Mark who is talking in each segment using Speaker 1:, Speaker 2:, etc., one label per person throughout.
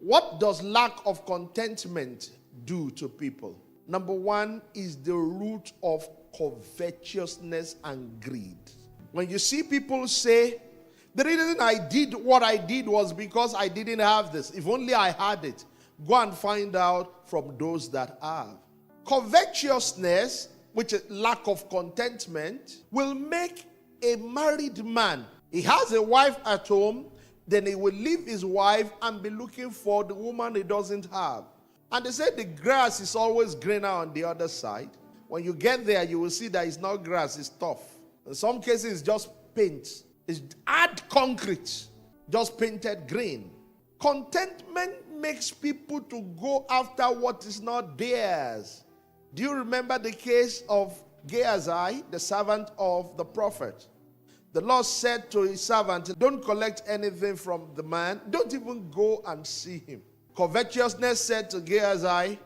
Speaker 1: What does lack of contentment do to people? Number one is the root of covetousness and greed. When you see people say, the reason I did what I did was because I didn't have this. If only I had it. Go and find out from those that have. Covetousness, which is lack of contentment, will make a married man. He has a wife at home, then he will leave his wife and be looking for the woman he doesn't have. And they say the grass is always greener on the other side. When you get there, you will see that it's not grass, it's tough. In some cases, it's just paint. It's hard concrete, just painted green. Contentment makes people to go after what is not theirs. Do you remember the case of Gehazi, the servant of the prophet? The Lord said to his servant, don't collect anything from the man. Don't even go and see him. Covetousness said to Gehazi,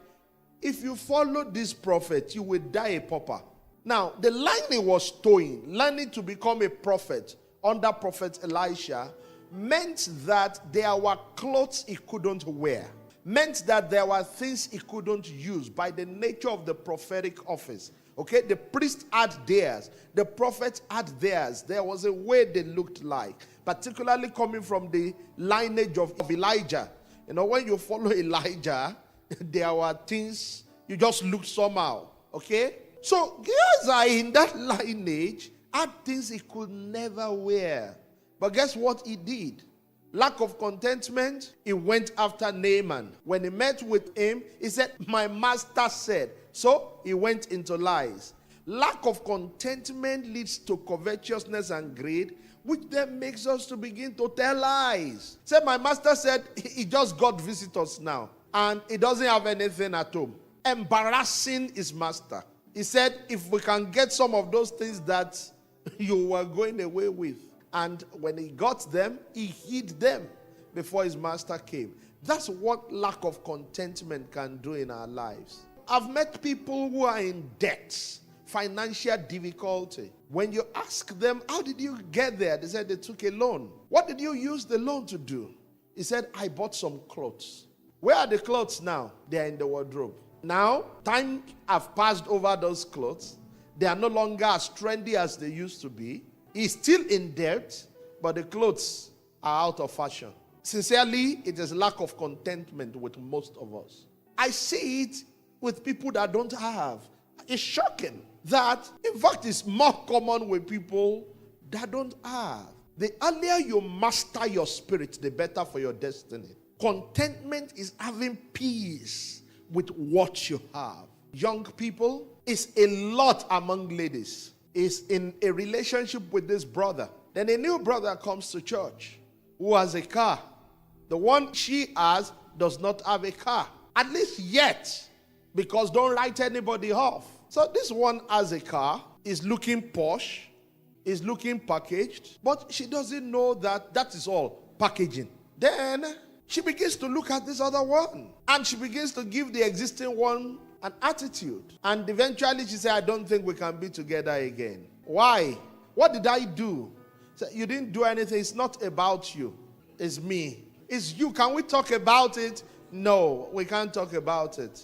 Speaker 1: if you follow this prophet, you will die a pauper. Now, the line he was towing, learning to become a prophet under Prophet Elisha, meant that there were clothes he couldn't wear. Meant that there were things he couldn't use by the nature of the prophetic office. Okay, the priest had theirs. The prophets had theirs. There was a way they looked like, particularly coming from the lineage of Elijah. You know, when you follow Elijah, there were things, you just looked somehow. Okay? So, Gehazi in that lineage had things he could never wear. But guess what he did? Lack of contentment, he went after Naaman. When he met with him, he said, my master said. So he went into lies. Lack of contentment leads to covetousness and greed, which then makes us to begin to tell lies. Say, my master said he just got visitors now, and he doesn't have anything at home. Embarrassing his master. He said, if we can get some of those things that you were going away with. And when he got them, he hid them before his master came. That's what lack of contentment can do in our lives. I've met people who are in debt, financial difficulty. When you ask them, how did you get there? They said they took a loan. What did you use the loan to do? He said, I bought some clothes. Where are the clothes now? They are in the wardrobe. Now, time have passed over those clothes. They are no longer as trendy as they used to be. He's still in debt, but the clothes are out of fashion. Sincerely, it is lack of contentment with most of us. I see it with people that don't have. It's shocking that, in fact, it's more common with people that don't have. The earlier you master your spirit, the better for your destiny. Contentment is having peace with what you have. Young people, it's a lot among ladies. Is in a relationship with this brother. Then a new brother comes to church who has a car. The one she has does not have a car. At least yet. Because don't write anybody off. So this one has a car, is looking posh, is looking packaged, but she doesn't know that that is all packaging. Then she begins to look at this other one. And she begins to give the existing one an attitude. And eventually she said, I don't think we can be together again. Why? What did I do? So, you didn't do anything. It's not about you. It's me. It's you. Can we talk about it? No, we can't talk about it.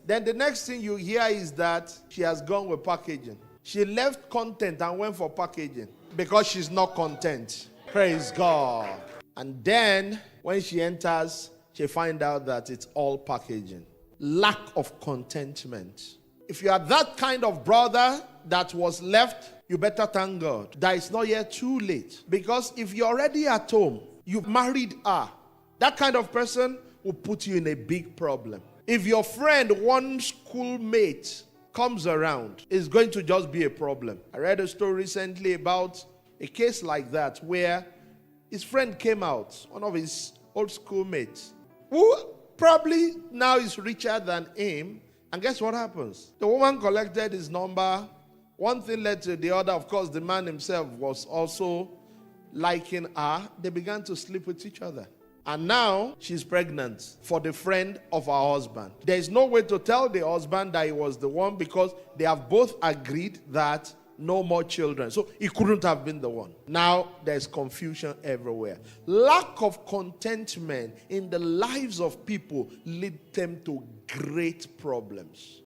Speaker 1: Then the next thing you hear is that she has gone with packaging. She left content and went for packaging because she's not content. Praise God. And then when she enters, she finds out that it's all packaging. Lack of contentment. If you are that kind of brother that was left, you better thank God that it's not yet too late. Because if you're already at home, you've married her, that kind of person will put you in a big problem. If your friend, one schoolmate, comes around, it's going to just be a problem. I read a story recently about a case like that where his friend came out, one of his old schoolmates, who probably now is richer than him. And guess what happens? The woman collected his number. One thing led to the other. Of course, the man himself was also liking her. They began to sleep with each other. And now she's pregnant for the friend of her husband. There is no way to tell the husband that he was the one because they have both agreed that no more children. So he couldn't have been the one. Now there's confusion everywhere. Lack of contentment in the lives of people lead them to great problems.